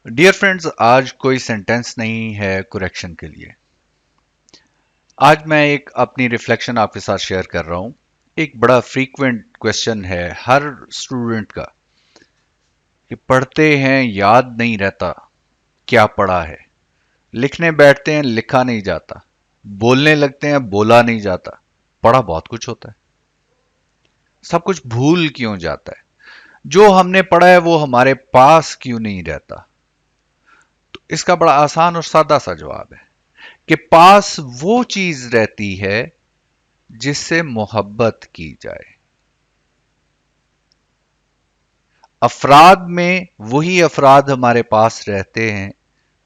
Dear friends, आज कोई sentence नहीं है करेक्शन के लिए। आज मैं एक अपनी रिफ्लेक्शन आपके साथ शेयर कर रहा हूं। एक बड़ा फ्रीक्वेंट क्वेश्चन है हर स्टूडेंट का कि पढ़ते हैं याद नहीं रहता क्या पढ़ा है, लिखने बैठते हैं लिखा नहीं जाता, बोलने लगते हैं बोला नहीं जाता, पढ़ा बहुत कुछ होता है, सब कुछ भूल क्यों जाता है, जो हमने पढ़ा है वो हमारे पास क्यों नहीं रहता। तो इसका बड़ा आसान और सादा सा जवाब है कि पास वो चीज रहती है जिससे मोहब्बत की जाए। अफराद में वही अफराद हमारे पास रहते हैं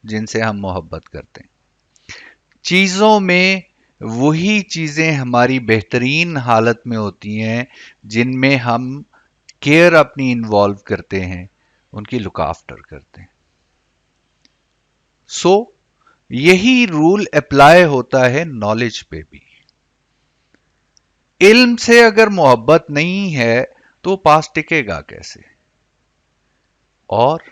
जिनसे हम मोहब्बत करते हैं। चीजों में वही चीजें हमारी बेहतरीन हालत में होती हैं जिनमें हम केयर अपनी इन्वॉल्व करते हैं, उनकी लुक आफ्टर करते हैं। सो यही रूल अप्लाई होता है नॉलेज पे भी। इल्म से अगर मोहब्बत नहीं है तो पास टिकेगा कैसे? और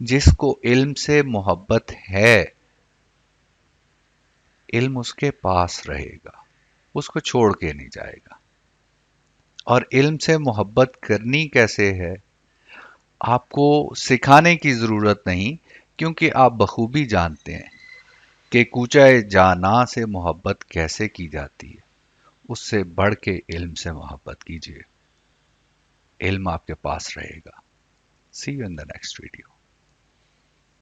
जिसको इल्म से मोहब्बत है, इल्म उसके पास रहेगा, उसको छोड़ के नहीं जाएगा। और इल्म से मोहब्बत करनी कैसे है, आपको सिखाने की जरूरत नहीं, क्योंकि आप बखूबी जानते हैं कि कूचाए जाना से मोहब्बत कैसे की जाती है। उससे बढ़ के इल्म से मोहब्बत कीजिए, इल्म आपके पास रहेगा। See you in the next video.